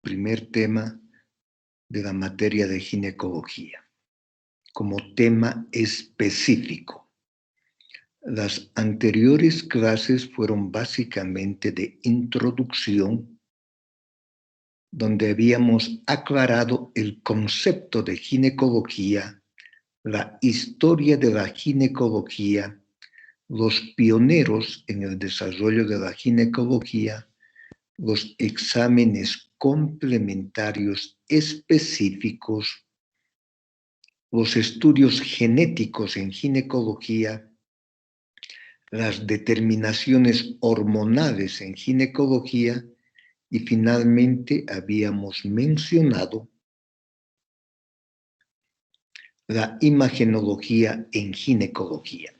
primer tema de la materia de ginecología, como tema específico. Las anteriores clases fueron básicamente de introducción, donde habíamos aclarado el concepto de ginecología, la historia de la ginecología, los pioneros en el desarrollo de la ginecología, los exámenes complementarios específicos, los estudios genéticos en ginecología, las determinaciones hormonales en ginecología y finalmente habíamos mencionado la imagenología en ginecología.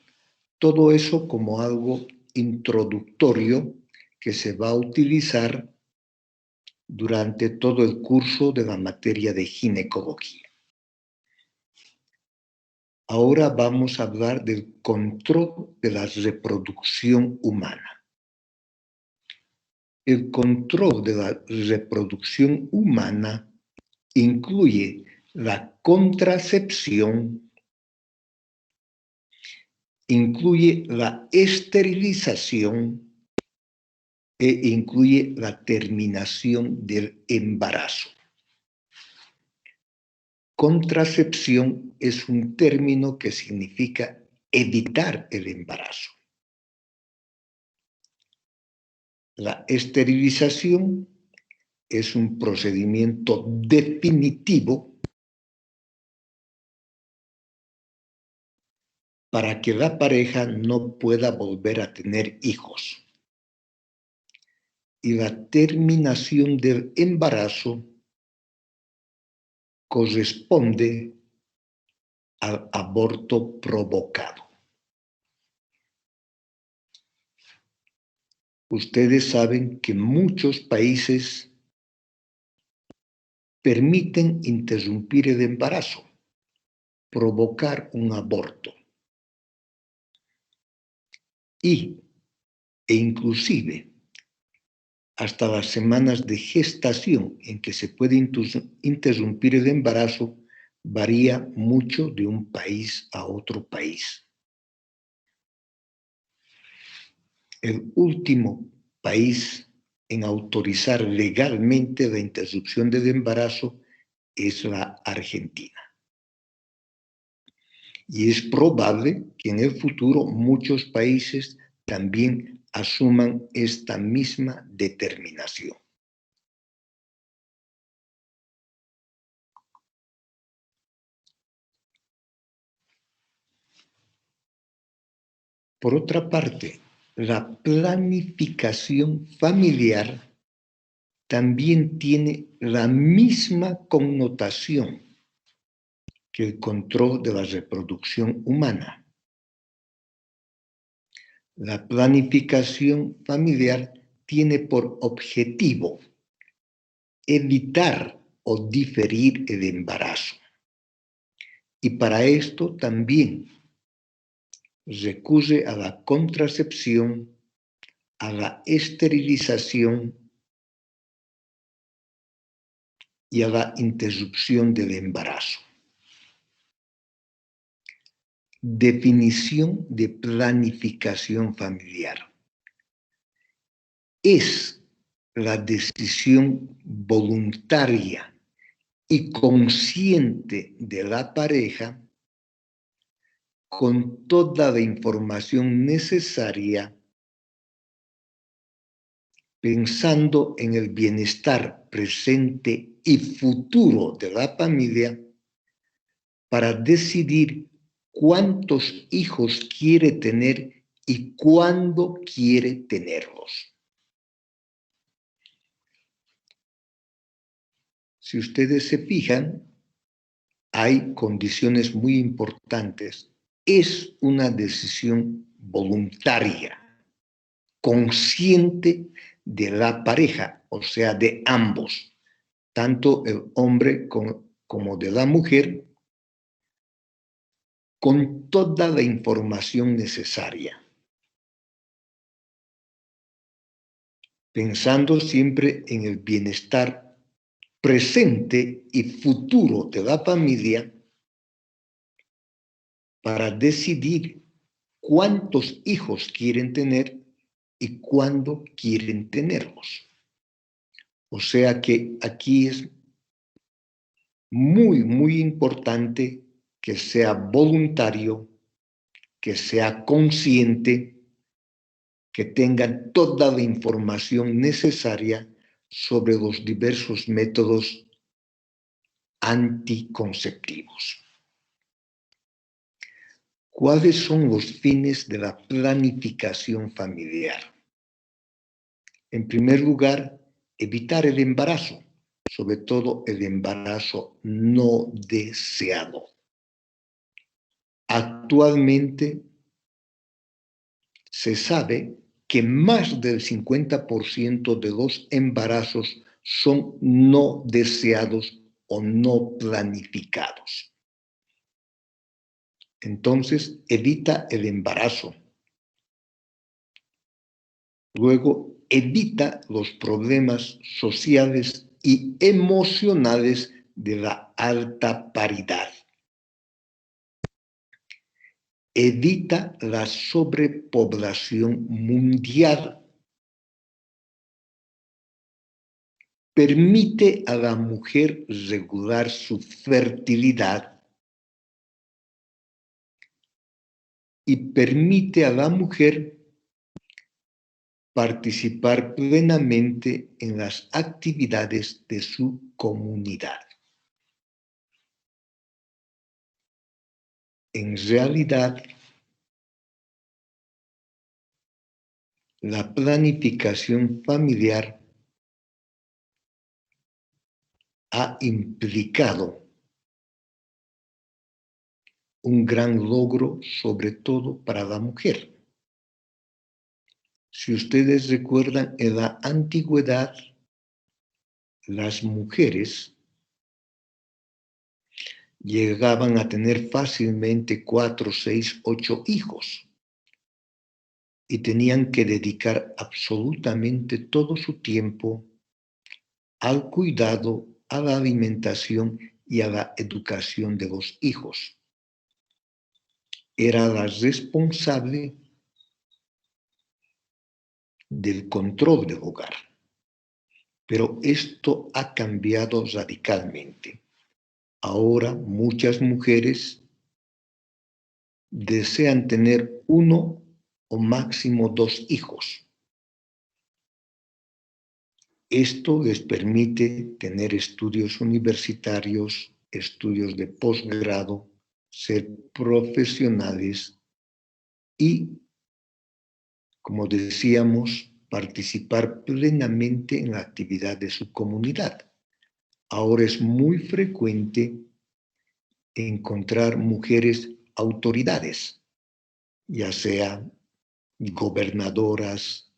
Todo eso como algo introductorio que se va a utilizar durante todo el curso de la materia de ginecología. Ahora vamos a hablar del control de la reproducción humana. El control de la reproducción humana incluye la contracepción, incluye la esterilización e incluye la terminación del embarazo. Contracepción es un término que significa evitar el embarazo. La esterilización es un procedimiento definitivo para que la pareja no pueda volver a tener hijos. Y la terminación del embarazo corresponde al aborto provocado. Ustedes saben que muchos países permiten interrumpir el embarazo, provocar un aborto. E inclusive hasta las semanas de gestación en que se puede interrumpir el embarazo varía mucho de un país a otro país. El último país en autorizar legalmente la interrupción del embarazo es la Argentina. Y es probable que en el futuro muchos países también asuman esta misma determinación. Por otra parte, la planificación familiar también tiene la misma connotación que el control de la reproducción humana. La planificación familiar tiene por objetivo evitar o diferir el embarazo. Y para esto también recurre a la contracepción, a la esterilización y a la interrupción del embarazo. Definición de planificación familiar. Es la decisión voluntaria y consciente de la pareja con toda la información necesaria, pensando en el bienestar presente y futuro de la familia, para decidir cuántos hijos quiere tener y cuándo quiere tenerlos. Si ustedes se fijan, hay condiciones muy importantes. Es una decisión voluntaria, consciente de la pareja, o sea, de ambos, tanto el hombre como de la mujer, con toda la información necesaria, pensando siempre en el bienestar presente y futuro de la familia para decidir cuántos hijos quieren tener y cuándo quieren tenerlos. O sea que aquí es muy, muy importante que sea voluntario, que sea consciente, que tengan toda la información necesaria sobre los diversos métodos anticonceptivos. ¿Cuáles son los fines de la planificación familiar? En primer lugar, evitar el embarazo, sobre todo el embarazo no deseado. Actualmente se sabe que más del 50% de los embarazos son no deseados o no planificados. Entonces, evita el embarazo. Luego, evita los problemas sociales y emocionales de la alta paridad. Evita la sobrepoblación mundial. Permite a la mujer regular su fertilidad y permite a la mujer participar plenamente en las actividades de su comunidad. En realidad, la planificación familiar ha implicado un gran logro, sobre todo para la mujer. Si ustedes recuerdan, en la antigüedad, las mujeres llegaban a tener fácilmente 4, 6, 8 hijos y tenían que dedicar absolutamente todo su tiempo al cuidado, a la alimentación y a la educación de los hijos. Era la responsable del control del hogar. Pero esto ha cambiado radicalmente. Ahora muchas mujeres desean tener 1 o máximo 2 hijos. Esto les permite tener estudios universitarios, estudios de posgrado, ser profesionales y, como decíamos, participar plenamente en la actividad de su comunidad. Ahora es muy frecuente encontrar mujeres autoridades, ya sean gobernadoras,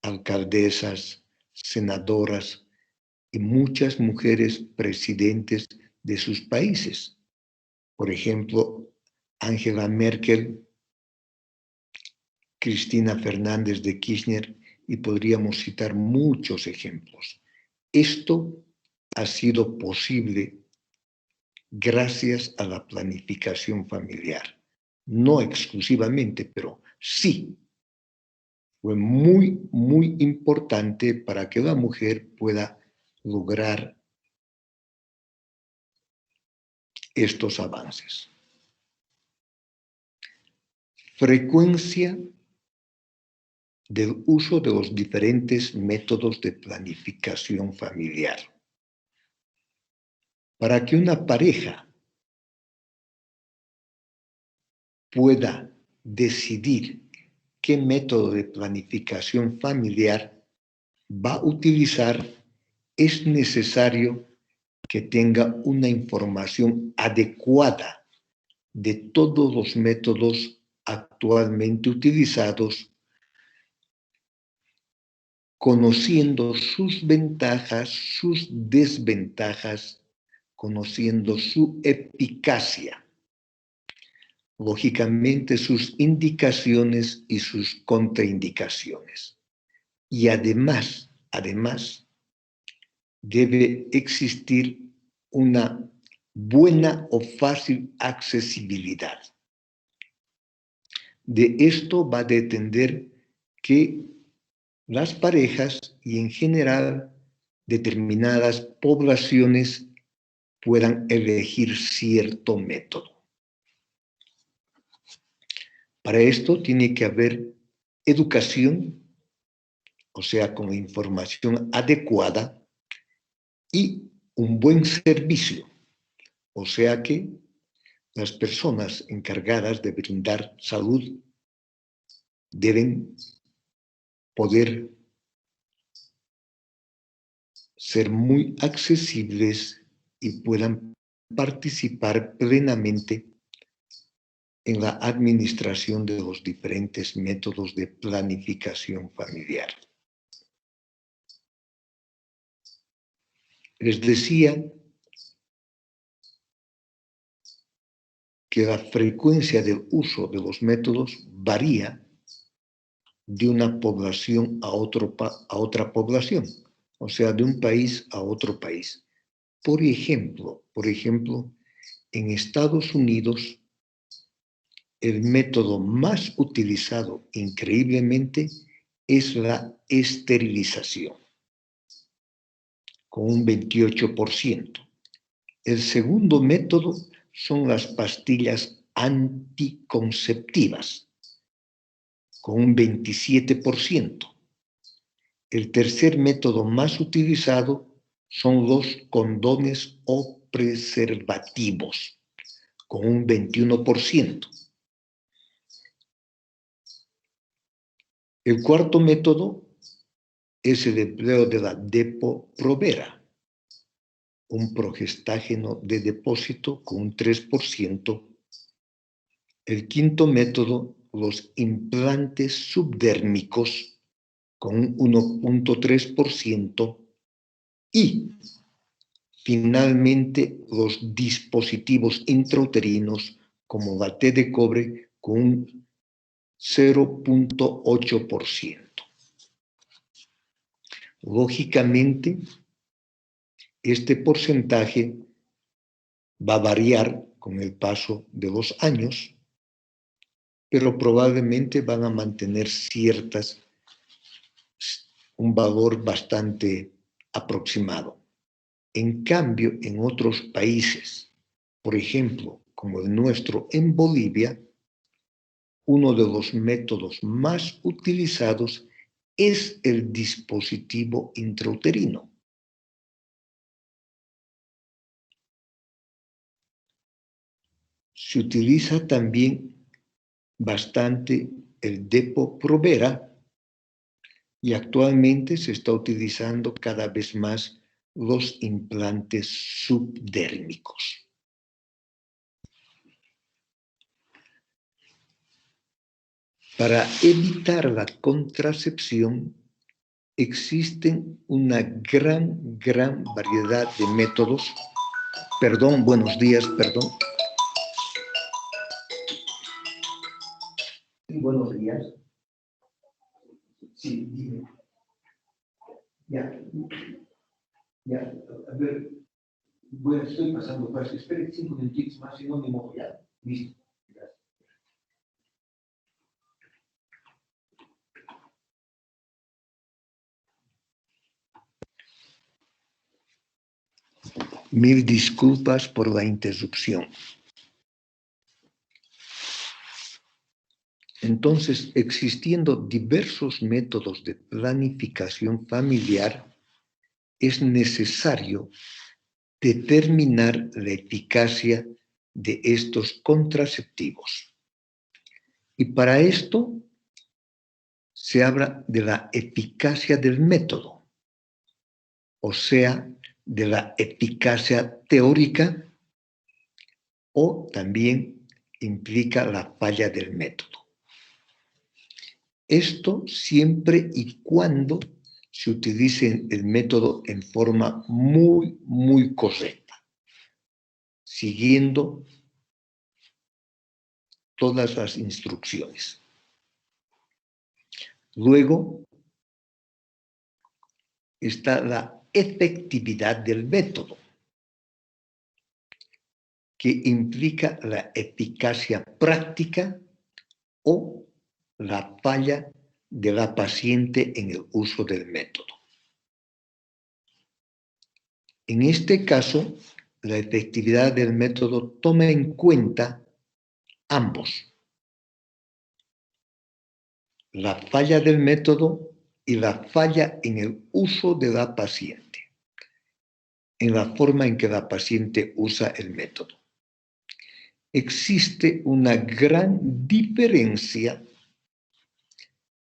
alcaldesas, senadoras y muchas mujeres presidentes de sus países. Por ejemplo, Angela Merkel, Cristina Fernández de Kirchner, y podríamos citar muchos ejemplos. Esto ha sido posible gracias a la planificación familiar. No exclusivamente, pero sí. Fue muy, muy importante para que la mujer pueda lograr estos avances. Frecuencia del uso de los diferentes métodos de planificación familiar. Para que una pareja pueda decidir qué método de planificación familiar va a utilizar, es necesario que tenga una información adecuada de todos los métodos actualmente utilizados, conociendo sus ventajas, sus desventajas, conociendo su eficacia, lógicamente sus indicaciones y sus contraindicaciones. Y además, debe existir una buena o fácil accesibilidad. De esto va a depender que las parejas y en general determinadas poblaciones puedan elegir cierto método. Para esto tiene que haber educación, o sea, con información adecuada y un buen servicio, o sea que las personas encargadas de brindar salud deben poder ser muy accesibles y puedan participar plenamente en la administración de los diferentes métodos de planificación familiar. Les decía que la frecuencia de uso de los métodos varía de una población a otra población, o sea, de un país a otro país. Por ejemplo, en Estados Unidos, el método más utilizado increíblemente es la esterilización, con un 28%. El segundo método son las pastillas anticonceptivas, con un 27%. El tercer método más utilizado son los condones o preservativos, con un 21%. El cuarto método es el empleo de la Depo-Provera, un progestágeno de depósito con un 3%. El quinto método, los implantes subdérmicos con un 1.3%. Y finalmente los dispositivos intrauterinos como la T de cobre con un 0.8%. Lógicamente, este porcentaje va a variar con el paso de los años, pero probablemente van a mantener un valor bastante aproximado. En cambio, en otros países, por ejemplo, como el nuestro en Bolivia, uno de los métodos más utilizados es el dispositivo intrauterino. Se utiliza también bastante el Depo-Provera y actualmente se está utilizando cada vez más los implantes subdérmicos. Para evitar la contracepción existen una gran variedad de métodos. Perdón, buenos días, perdón. Buenos días. Sí, dime. Ya, a ver, estoy pasando para espere 5 minutitos más, si no me mojo ya. Listo. Gracias. Mil disculpas por la interrupción. Entonces, existiendo diversos métodos de planificación familiar, es necesario determinar la eficacia de estos contraceptivos. Y para esto se habla de la eficacia del método, o sea, de la eficacia teórica, o también implica la falla del método. Esto siempre y cuando se utilice el método en forma muy correcta, siguiendo todas las instrucciones. Luego está la efectividad del método, que implica la eficacia práctica o la falla de la paciente en el uso del método. En este caso, la efectividad del método toma en cuenta ambos: la falla del método y la falla en el uso de la paciente, en la forma en que la paciente usa el método. Existe una gran diferencia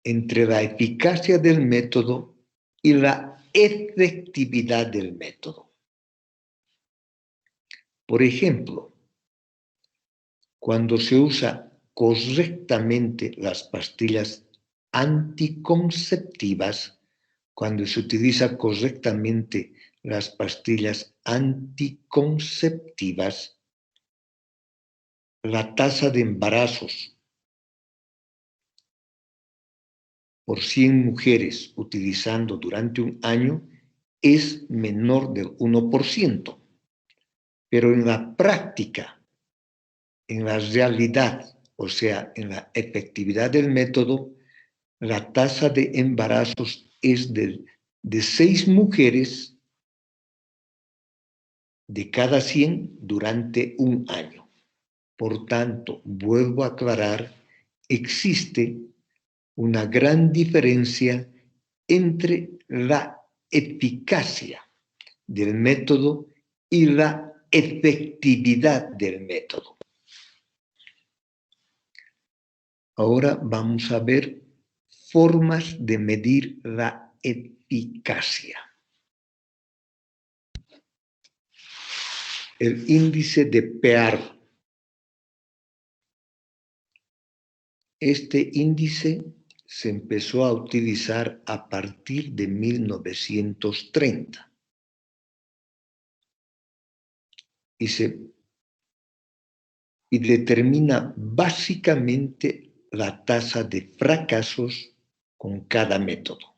entre la eficacia del método y la efectividad del método. Por ejemplo, cuando se usa correctamente las pastillas anticonceptivas, cuando se utiliza correctamente las pastillas anticonceptivas, la tasa de embarazos por 100 mujeres utilizando durante un año es menor del 1%. Pero en la práctica, en la realidad, o sea, en la efectividad del método, la tasa de embarazos es de 6 mujeres de cada 100 durante un año. Por tanto, vuelvo a aclarar, existe una gran diferencia entre la eficacia del método y la efectividad del método. Ahora vamos a ver formas de medir la eficacia. El índice de Pear. Este índice se empezó a utilizar a partir de 1930 y determina básicamente la tasa de fracasos con cada método.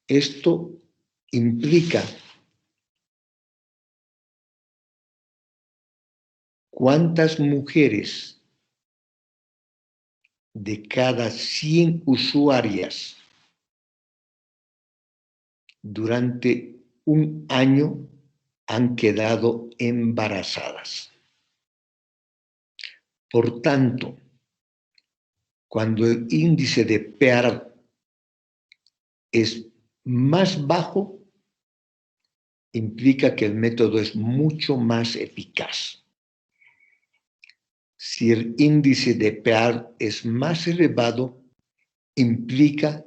Esto implica cuántas mujeres de cada 100 usuarias durante un año han quedado embarazadas. Por tanto, cuando el índice de Pear es más bajo, implica que el método es mucho más eficaz. Si el índice de Pear es más elevado, implica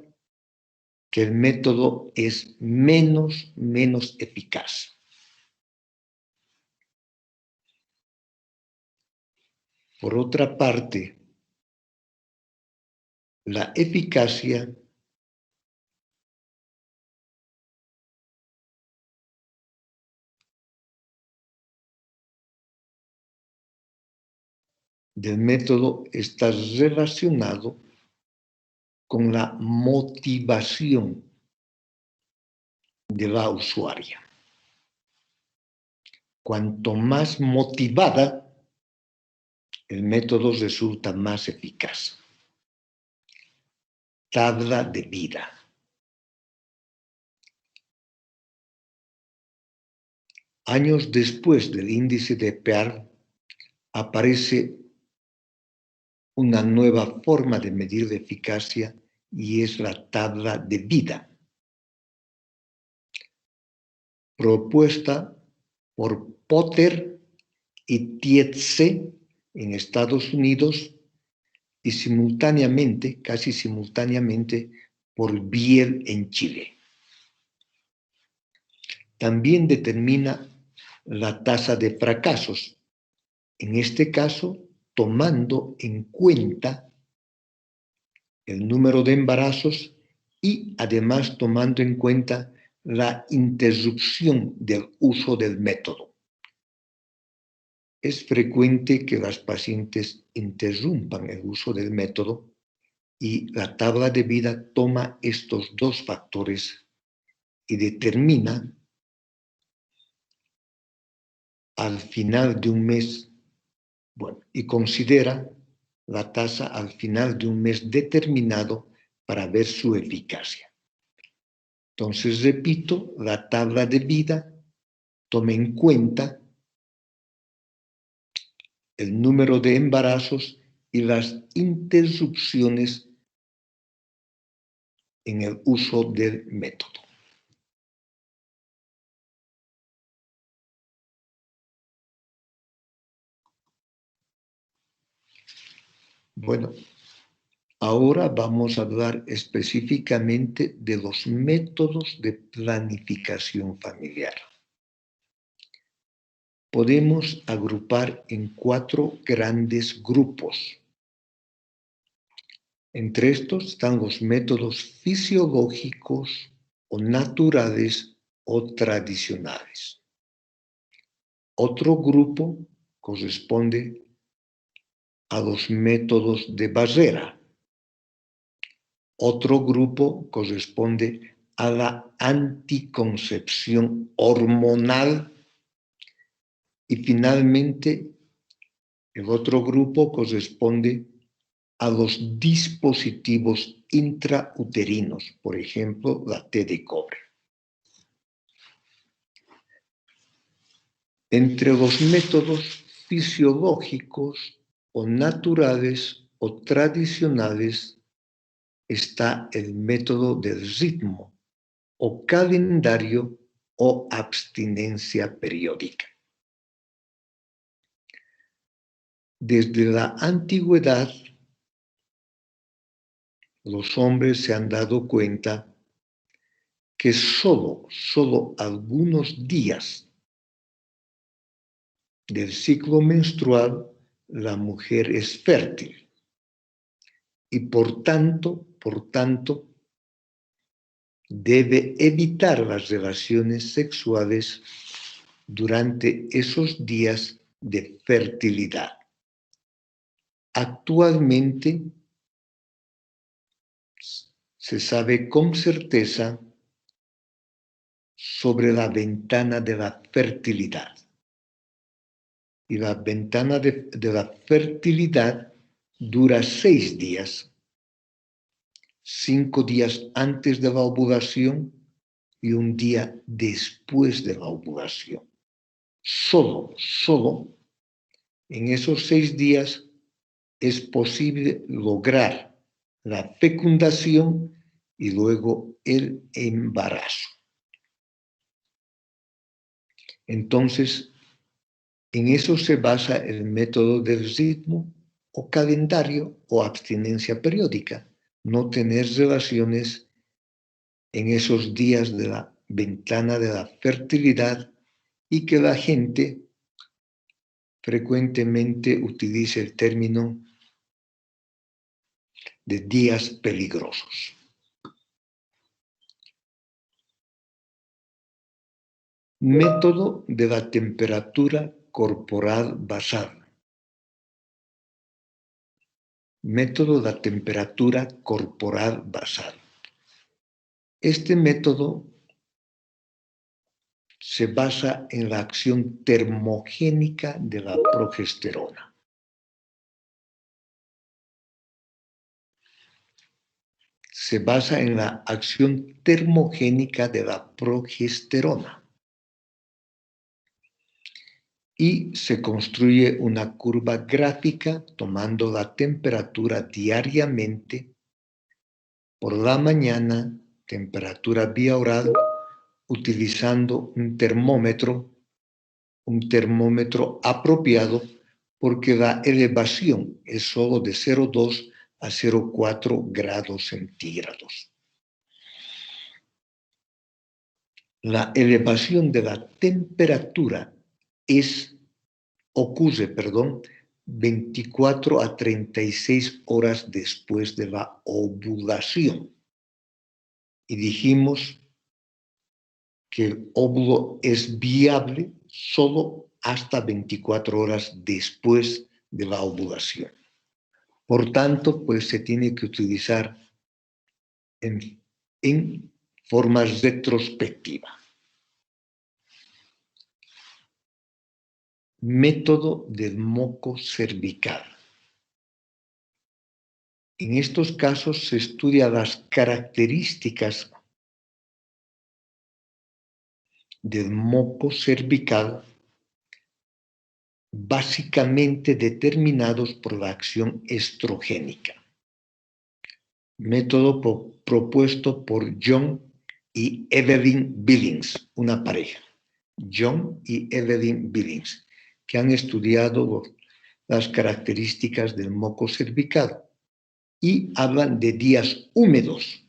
que el método es menos eficaz. Por otra parte, la eficacia del método está relacionado con la motivación de la usuaria. Cuanto más motivada, el método resulta más eficaz. Tabla de vida. Años después del índice de Pear, aparece una nueva forma de medir la eficacia y es la tabla de vida, propuesta por Potter y Tietze en Estados Unidos y simultáneamente, casi simultáneamente, por Biel en Chile. También determina la tasa de fracasos, en este caso tomando en cuenta el número de embarazos y además tomando en cuenta la interrupción del uso del método. Es frecuente que las pacientes interrumpan el uso del método y la tabla de vida toma estos dos factores y determina al final de un mes, y considera la tasa al final de un mes determinado para ver su eficacia. Entonces, repito, la tabla de vida toma en cuenta el número de embarazos y las interrupciones en el uso del método. Bueno, ahora vamos a hablar específicamente de los métodos de planificación familiar. Podemos agrupar en 4 grandes grupos. Entre estos están los métodos fisiológicos o naturales o tradicionales. Otro grupo corresponde a los métodos de barrera. Otro grupo corresponde a la anticoncepción hormonal. Y finalmente, el otro grupo corresponde a los dispositivos intrauterinos, por ejemplo, la T de cobre. Entre los métodos fisiológicos o naturales o tradicionales está el método del ritmo o calendario o abstinencia periódica. Desde la antigüedad, los hombres se han dado cuenta que solo algunos días del ciclo menstrual la mujer es fértil y por tanto debe evitar las relaciones sexuales durante esos días de fertilidad. Actualmente se sabe con certeza sobre la ventana de la fertilidad. Y la ventana de la fertilidad dura 6 días, 5 días antes de la ovulación y 1 día después de la ovulación. Solo en esos 6 días es posible lograr la fecundación y luego el embarazo. Entonces, en eso se basa el método del ritmo o calendario o abstinencia periódica. No tener relaciones en esos días de la ventana de la fertilidad y que la gente frecuentemente utiliza el término de días peligrosos. Método de la temperatura corporal basal. Método de la temperatura corporal basal. Este método se basa en la acción termogénica de la progesterona. Se basa en la acción termogénica de la progesterona. Y se construye una curva gráfica tomando la temperatura diariamente. Por la mañana, temperatura vía oral, utilizando un termómetro apropiado, porque la elevación es solo de 0,2 a 0,4 grados centígrados. La elevación de la temperatura ocurre 24 a 36 horas después de la ovulación. Y dijimos que el óvulo es viable solo hasta 24 horas después de la ovulación. Por tanto, pues se tiene que utilizar en forma retrospectiva. Método del moco cervical. En estos casos se estudian las características del moco cervical básicamente determinados por la acción estrogénica. Método propuesto por John y Evelyn Billings, una pareja. John y Evelyn Billings, que han estudiado las características del moco cervical y hablan de días húmedos,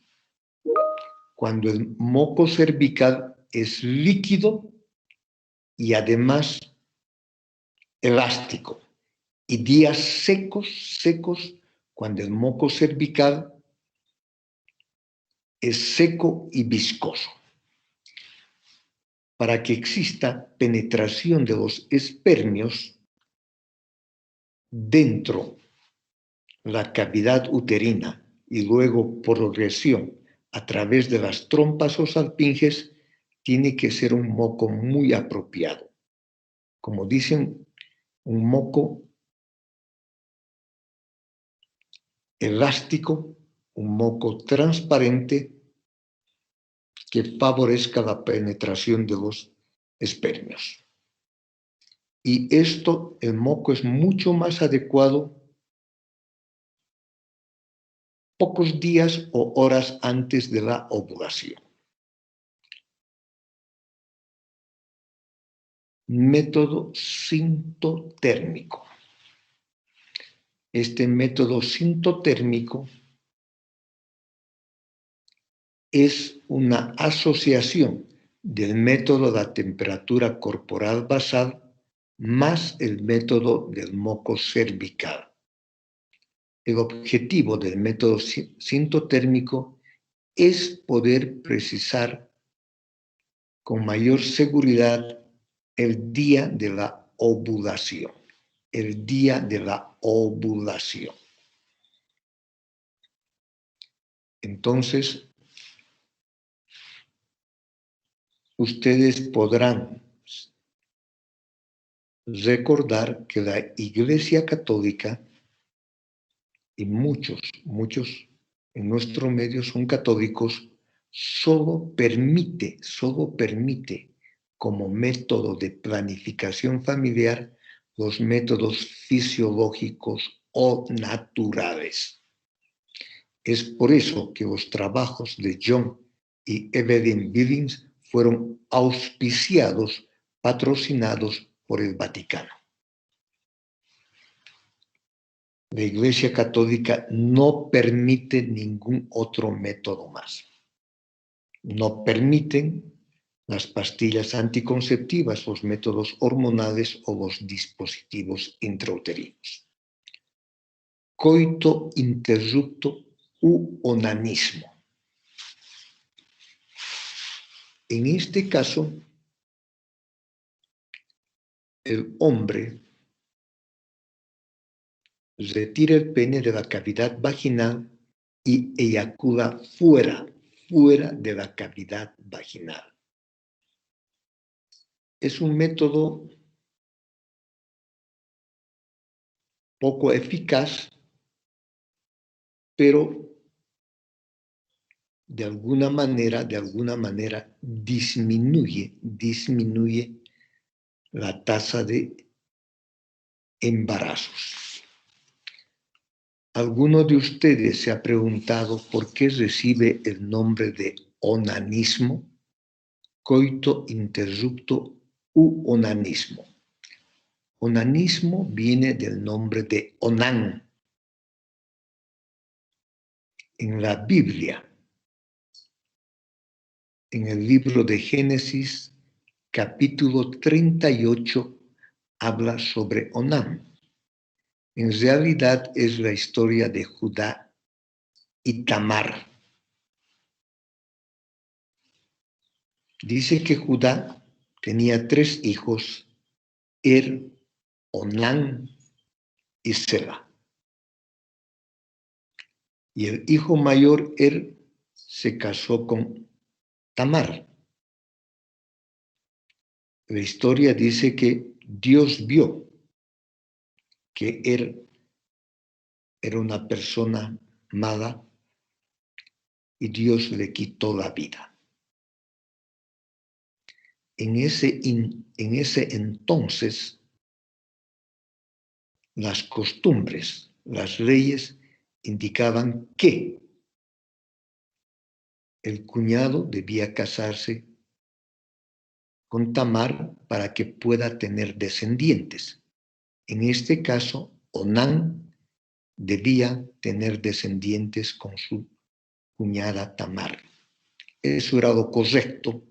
cuando el moco cervical es líquido y además elástico, y días secos, cuando el moco cervical es seco y viscoso. Para que exista penetración de los espermios dentro la cavidad uterina y luego progresión a través de las trompas o salpinges, tiene que ser un moco muy apropiado. Como dicen, un moco elástico, un moco transparente que favorezca la penetración de los espermios. Y esto, el moco es mucho más adecuado pocos días o horas antes de la ovulación. Método sintotérmico. Este método sintotérmico es una asociación del método de la temperatura corporal basal más el método del moco cervical. El objetivo del método sintotérmico es poder precisar con mayor seguridad el día de la ovulación. El día de la ovulación. Entonces, ustedes podrán recordar que la Iglesia Católica, y muchos en nuestro medio son católicos, solo permite como método de planificación familiar los métodos fisiológicos o naturales. Es por eso que los trabajos de John y Evelyn Billings fueron auspiciados, patrocinados por el Vaticano. La Iglesia Católica no permite ningún otro método más. No permiten las pastillas anticonceptivas, los métodos hormonales o los dispositivos intrauterinos. Coito interrupto u onanismo. En este caso, el hombre retira el pene de la cavidad vaginal y eyacula fuera de la cavidad vaginal. Es un método poco eficaz, pero de alguna manera disminuye la tasa de embarazos. ¿Alguno de ustedes se ha preguntado por qué recibe el nombre de onanismo? Coito interrupto u onanismo. Onanismo viene del nombre de Onán. En la Biblia, en el libro de Génesis, capítulo 38, habla sobre Onán. En realidad es la historia de Judá y Tamar. Dice que Judá tenía 3 hijos, Onán y Sela. Y el hijo mayor, se casó con Tamar. La historia dice que Dios vio que él era una persona mala y Dios le quitó la vida. En ese entonces, las costumbres, las leyes indicaban que el cuñado debía casarse con Tamar para que pueda tener descendientes. En este caso, Onán debía tener descendientes con su cuñada Tamar. Eso era lo correcto,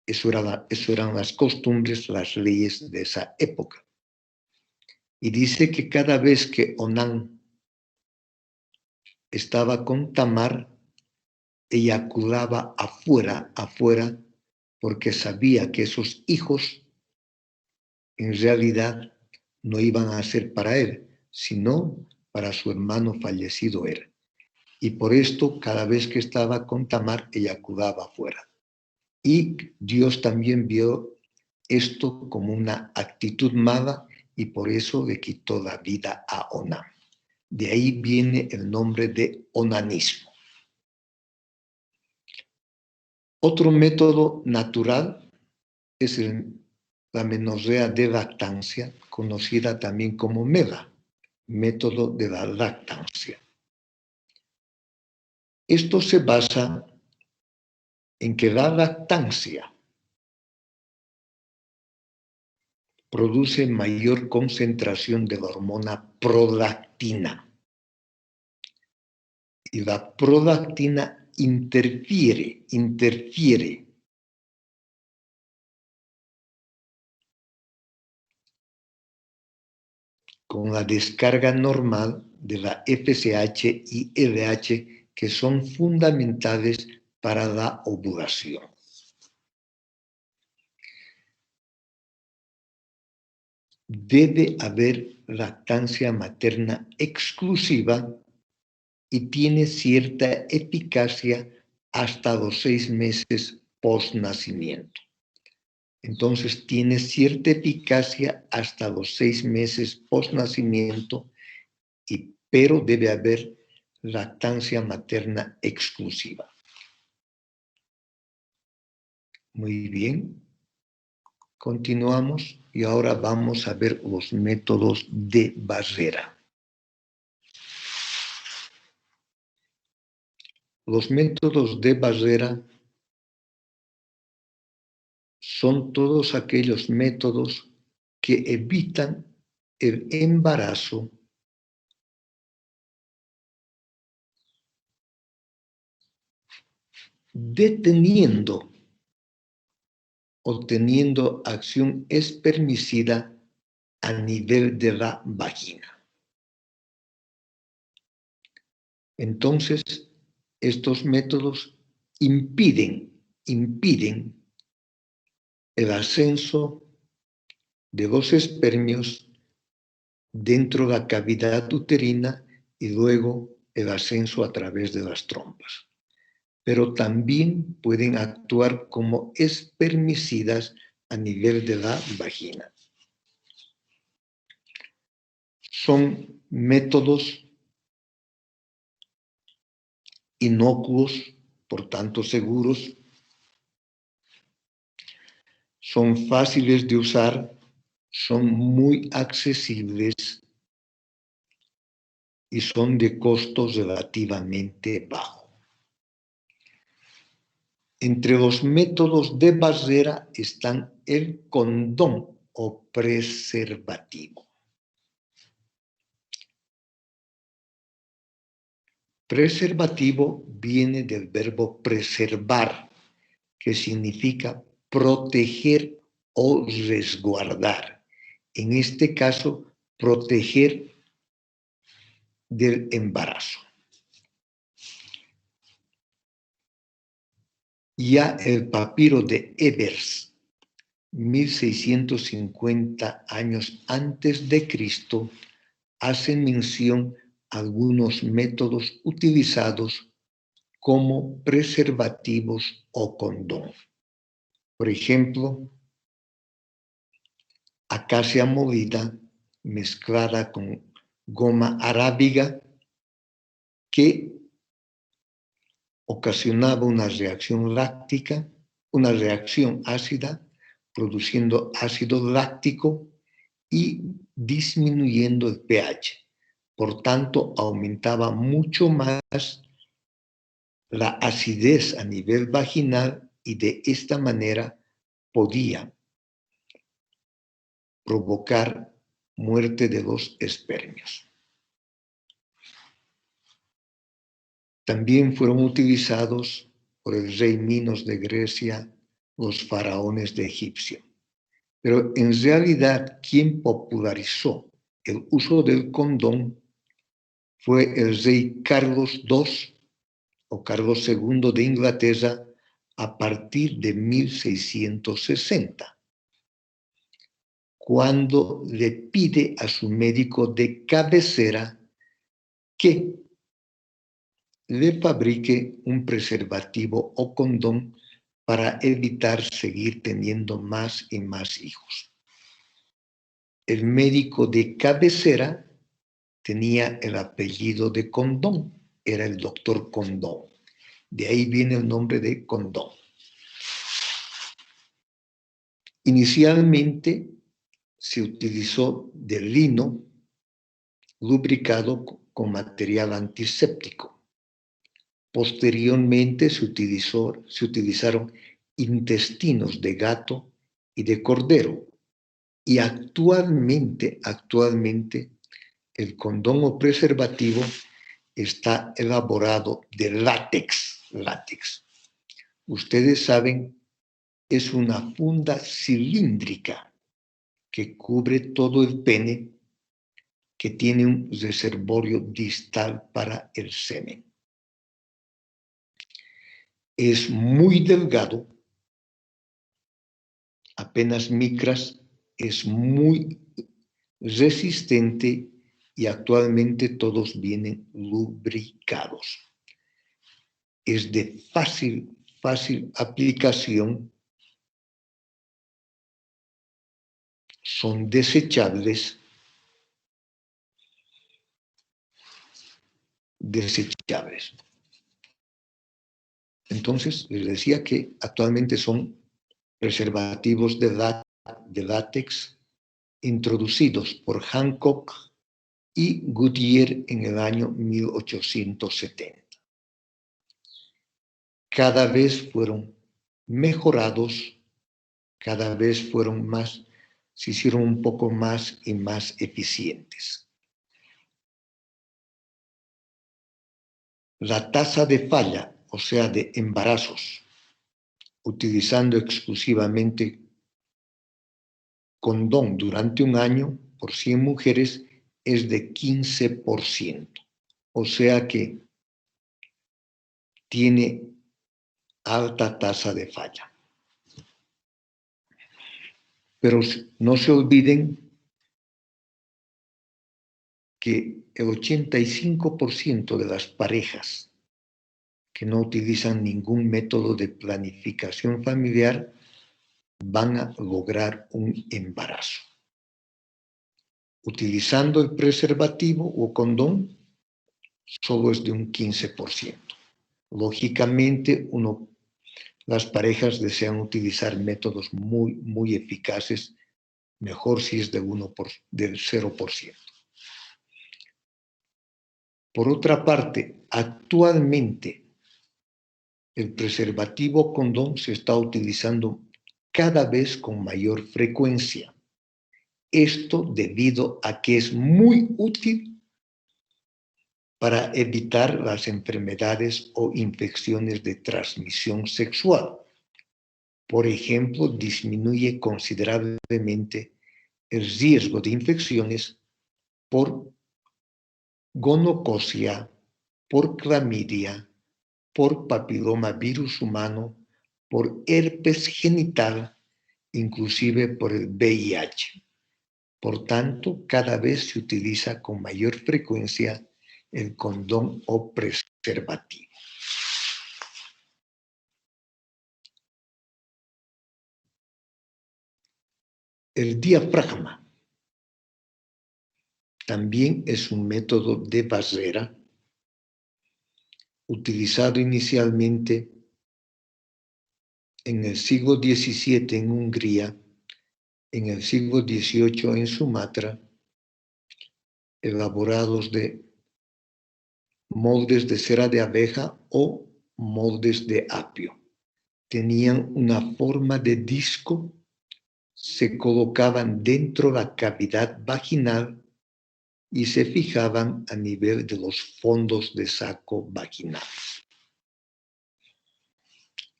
eso eran las costumbres, las leyes de esa época. Y dice que cada vez que Onán estaba con Tamar, eyaculaba afuera, porque sabía que esos hijos en realidad no iban a ser para él, sino para su hermano fallecido él. Y por esto, cada vez que estaba con Tamar, eyaculaba afuera. Y Dios también vio esto como una actitud mala y por eso le quitó la vida a Onán. De ahí viene el nombre de onanismo. Otro método natural es la menorrea de lactancia, conocida también como MELA, método de la lactancia. Esto se basa en que la lactancia produce mayor concentración de la hormona prolactina. Y la prolactina interfiere con la descarga normal de la FSH y LH, que son fundamentales para la ovulación. Debe haber lactancia materna exclusiva y tiene cierta eficacia hasta los 6 meses post-nacimiento. Entonces tiene cierta eficacia hasta los 6 meses post-nacimiento, pero debe haber lactancia materna exclusiva. Muy bien. Continuamos y ahora vamos a ver los métodos de barrera. Los métodos de barrera son todos aquellos métodos que evitan el embarazo deteniendo o teniendo acción espermicida a nivel de la vagina. Entonces, estos métodos impiden el ascenso de los espermios dentro de la cavidad uterina y luego el ascenso a través de las trompas. Pero también pueden actuar como espermicidas a nivel de la vagina. Son métodos inocuos, por tanto seguros, son fáciles de usar, son muy accesibles y son de costo relativamente bajo. Entre los métodos de barrera están el condón o preservativo. Preservativo viene del verbo preservar, que significa proteger o resguardar. En este caso, proteger del embarazo. Ya el papiro de Ebers, 1650 años antes de Cristo, hace mención a algunos métodos utilizados como preservativos o condón. Por ejemplo, acacia molida mezclada con goma arábiga que ocasionaba una reacción láctica, una reacción ácida, produciendo ácido láctico y disminuyendo el pH. Por tanto, aumentaba mucho más la acidez a nivel vaginal y de esta manera podía provocar muerte de los espermios. También fueron utilizados por el rey Minos de Grecia, los faraones de Egipcio. Pero en realidad, quien popularizó el uso del condón fue el rey Carlos II o Carlos II de Inglaterra a partir de 1660, cuando le pide a su médico de cabecera que le fabrique un preservativo o condón para evitar seguir teniendo más y más hijos. El médico de cabecera tenía el apellido de Condón, era el doctor Condón. De ahí viene el nombre de condón. Inicialmente se utilizó de lino lubricado con material antiséptico. Posteriormente se utilizaron intestinos de gato y de cordero. Y actualmente el condón o preservativo está elaborado de látex. Ustedes saben, es una funda cilíndrica que cubre todo el pene, que tiene un reservorio distal para el semen. Es muy delgado, apenas micras, es muy resistente y actualmente todos vienen lubricados. Es de fácil aplicación, son desechables. Entonces, les decía que actualmente son preservativos de látex introducidos por Hancock y Goodyear en el año 1870. Cada vez fueron mejorados, cada vez se hicieron un poco más y más eficientes. La tasa de falla, o sea, de embarazos, utilizando exclusivamente condón durante un año por 100 mujeres es de 15%. O sea que tiene alta tasa de falla. Pero no se olviden que el 85% de las parejas que no utilizan ningún método de planificación familiar van a lograr un embarazo. Utilizando el preservativo o condón, solo es de un 15%. Lógicamente, las parejas desean utilizar métodos muy eficaces, mejor si es del 0%. Por otra parte, actualmente el preservativo condón se está utilizando cada vez con mayor frecuencia. Esto debido a que es muy útil para evitar las enfermedades o infecciones de transmisión sexual. Por ejemplo, disminuye considerablemente el riesgo de infecciones por gonococia, por clamidia, por papilomavirus humano, por herpes genital, inclusive por el VIH. Por tanto, cada vez se utiliza con mayor frecuencia el condón o preservativo. El diafragma también es un método de barrera utilizado inicialmente en el siglo XVII en Hungría, en el siglo XVIII en Sumatra, elaborados de moldes de cera de abeja o moldes de apio. Tenían una forma de disco, se colocaban dentro de la cavidad vaginal y se fijaban a nivel de los fondos de saco vaginal.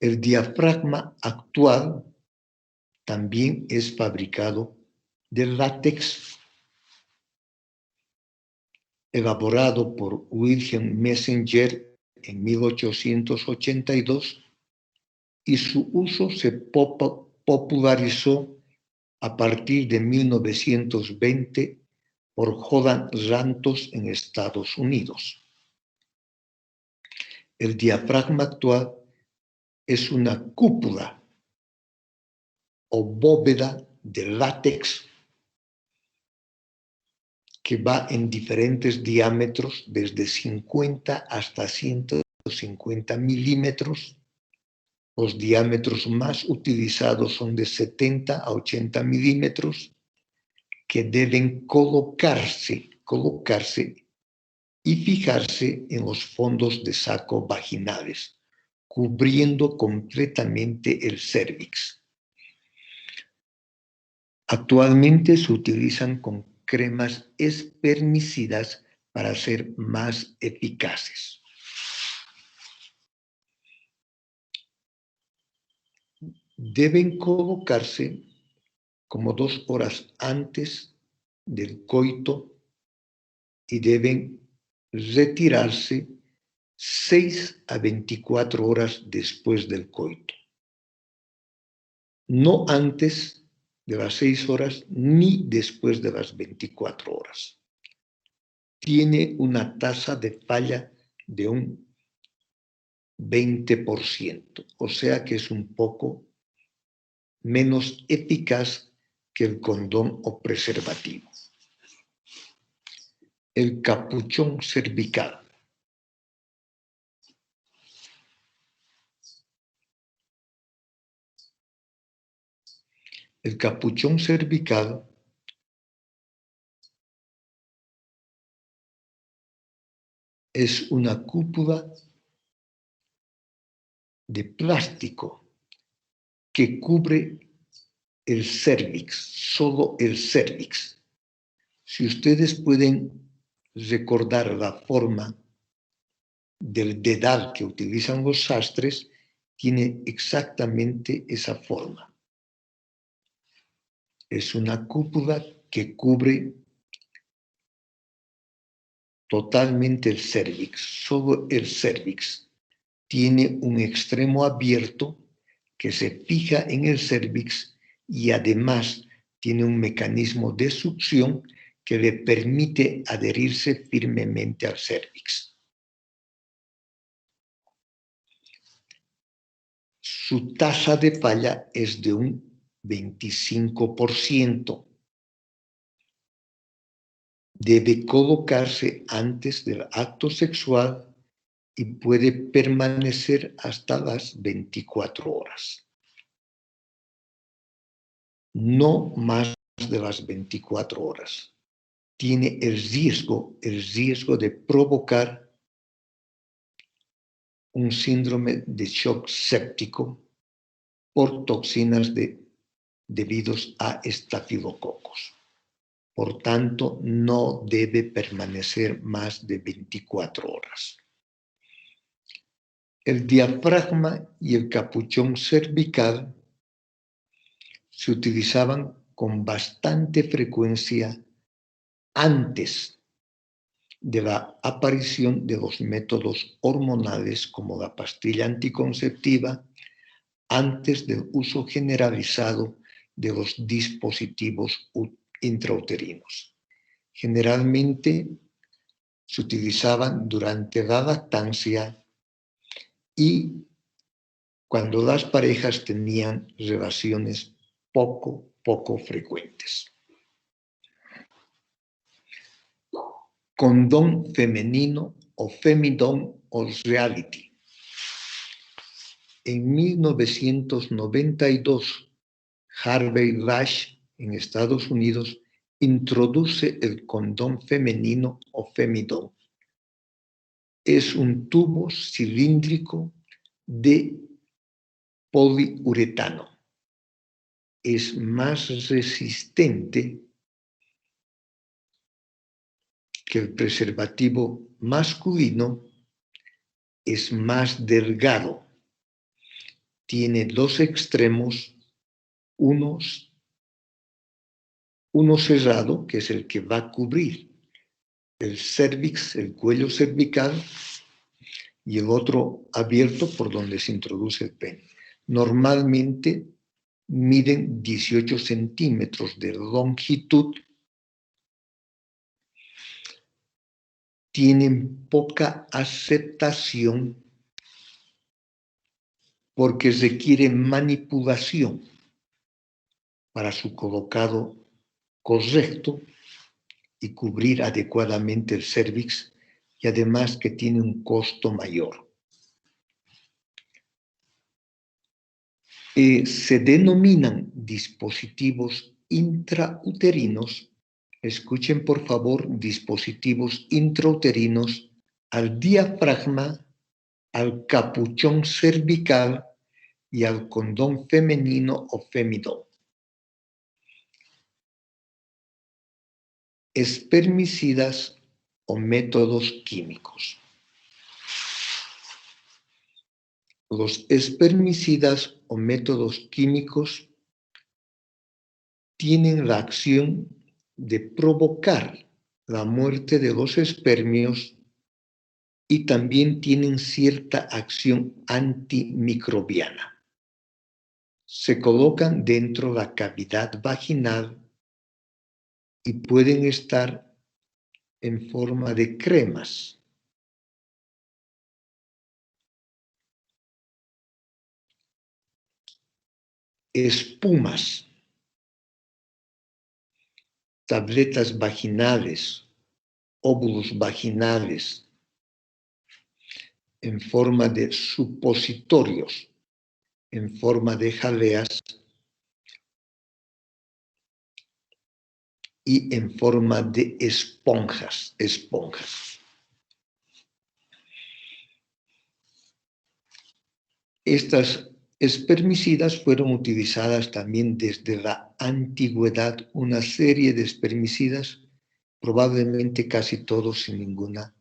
El diafragma actual también es fabricado de látex, elaborado por Wilhelm Messenger en 1882, y su uso se popularizó a partir de 1920 por Johan Rantos en Estados Unidos. El diafragma actual es una cúpula o bóveda de látex que va en diferentes diámetros, desde 50 hasta 150 milímetros. Los diámetros más utilizados son de 70 a 80 milímetros, que deben colocarse y fijarse en los fondos de saco vaginales, cubriendo completamente el cérvix. Actualmente se utilizan con cremas espermicidas para ser más eficaces. Deben colocarse como 2 horas antes del coito y deben retirarse 6 a 24 horas después del coito. No antes de las 6 horas ni después de las 24 horas. Tiene una tasa de falla de un 20%, o sea que es un poco menos eficaz que el condón o preservativo. El capuchón cervical. El capuchón cervical es una cúpula de plástico que cubre el cérvix, solo el cérvix. Si ustedes pueden recordar la forma del dedal que utilizan los sastres, tiene exactamente esa forma. Es una cúpula que cubre totalmente el cérvix, solo el cérvix. Tiene un extremo abierto que se fija en el cérvix y además tiene un mecanismo de succión que le permite adherirse firmemente al cérvix. Su tasa de falla es de un 25%. Debe colocarse antes del acto sexual y puede permanecer hasta las 24 horas. No más de las 24 horas. Tiene el riesgo de provocar un síndrome de shock séptico por toxinas debidos a estafilococos. Por tanto, no debe permanecer más de 24 horas. El diafragma y el capuchón cervical se utilizaban con bastante frecuencia antes de la aparición de los métodos hormonales como la pastilla anticonceptiva, antes del uso generalizado de los dispositivos intrauterinos. Generalmente se utilizaban durante la lactancia y cuando las parejas tenían relaciones poco poco frecuentes. Condón femenino o femidón o reality. En 1992, Harvey Rush, en Estados Unidos, introduce el condón femenino o femidón. Es un tubo cilíndrico de poliuretano. Es más resistente que el preservativo masculino, es más delgado, tiene dos extremos, uno cerrado, que es el que va a cubrir el cérvix, el cuello cervical, y el otro abierto por donde se introduce el pene. Normalmente miden 18 centímetros de longitud, tienen poca aceptación porque requiere manipulación para su colocado correcto y cubrir adecuadamente el cérvix, y además que tiene un costo mayor. Se denominan dispositivos intrauterinos. Escuchen por favor, dispositivos intrauterinos al diafragma, al capuchón cervical y al condón femenino o femidón. Espermicidas o métodos químicos. Los espermicidas o métodos químicos tienen la acción de provocar la muerte de los espermios y también tienen cierta acción antimicrobiana. Se colocan dentro de la cavidad vaginal y pueden estar en forma de cremas. Espumas, tabletas vaginales, óvulos vaginales, en forma de supositorios, en forma de jaleas y en forma de esponjas. Estas espermicidas fueron utilizadas también desde la antigüedad, una serie de espermicidas, probablemente casi todos sin ninguna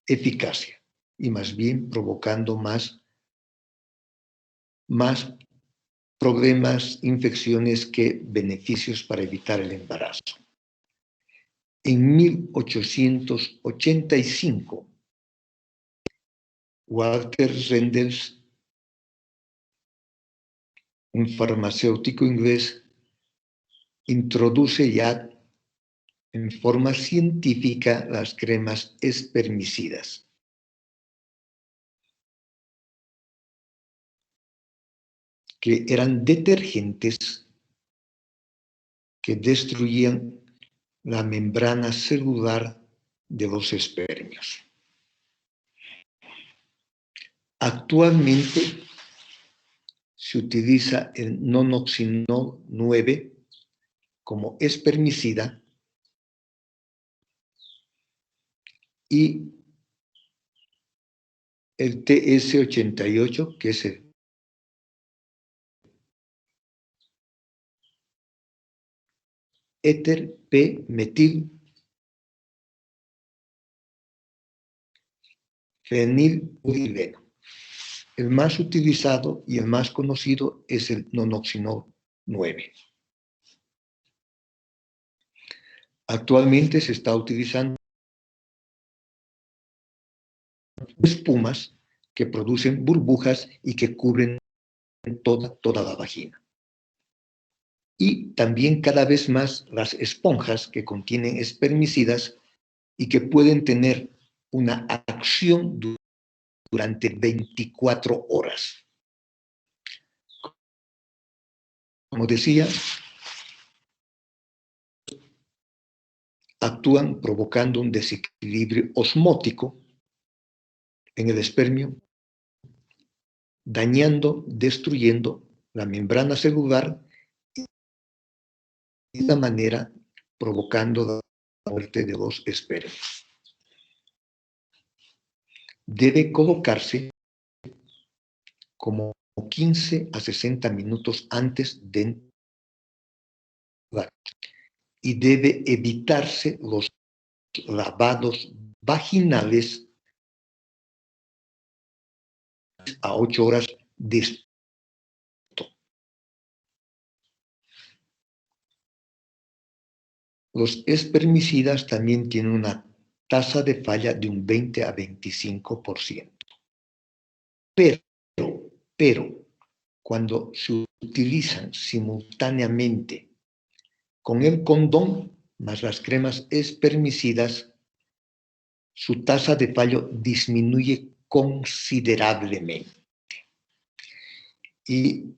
eficacia, y más bien provocando más problemas, infecciones que beneficios para evitar el embarazo. En 1885, Walter Rendels, un farmacéutico inglés, introduce ya en forma científica las cremas espermicidas. Que eran detergentes que destruían la membrana celular de los espermios. Actualmente se utiliza el nonoxinol 9 como espermicida y el TS88, que es el éter P-metil fenilbutideno. El más utilizado y el más conocido es el nonoxinol 9. Actualmente se está utilizando espumas que producen burbujas y que cubren toda la vagina. Y también cada vez más las esponjas que contienen espermicidas y que pueden tener una acción durante 24 horas. Como decía, actúan provocando un desequilibrio osmótico en el espermio, dañando, destruyendo la membrana celular y de esta manera provocando la muerte de los espermios. Debe colocarse como 15 a 60 minutos antes de entrar y debe evitarse los lavados vaginales a 8 horas después. Los espermicidas también tienen una tasa de falla de un 20 a 25%. Pero, cuando se utilizan simultáneamente con el condón más las cremas espermicidas, su tasa de fallo disminuye considerablemente. Y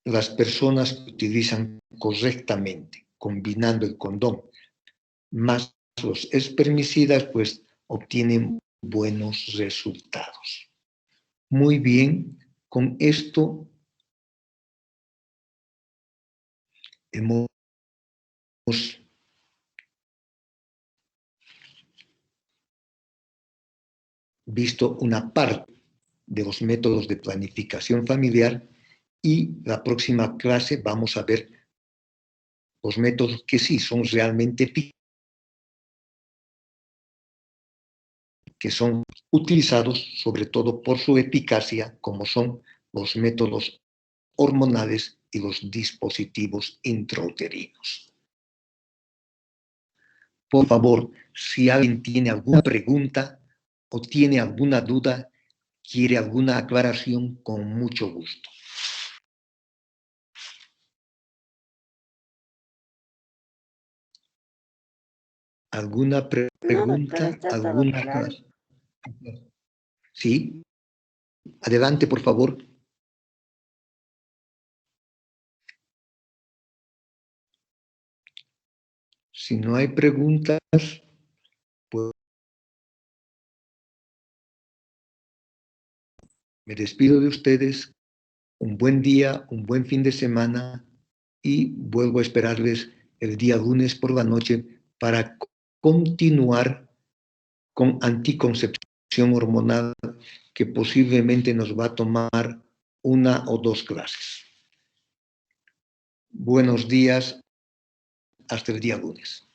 las personas que utilizan correctamente, combinando el condón más los espermicidas, pues obtienen buenos resultados. Muy bien, con esto hemos visto una parte de los métodos de planificación familiar y la próxima clase vamos a ver los métodos que sí son realmente eficaces, que son utilizados sobre todo por su eficacia, como son los métodos hormonales y los dispositivos intrauterinos. Por favor, si alguien tiene alguna pregunta o tiene alguna duda, quiere alguna aclaración, con mucho gusto. ¿Alguna pregunta? No, ¿Alguna claro. Sí, adelante, por favor. Si no hay preguntas, pues me despido de ustedes. Un buen día, un buen fin de semana y vuelvo a esperarles el día lunes por la noche para continuar con anticoncepción hormonal, que posiblemente nos va a tomar 1 o 2 clases. Buenos días, hasta el día lunes.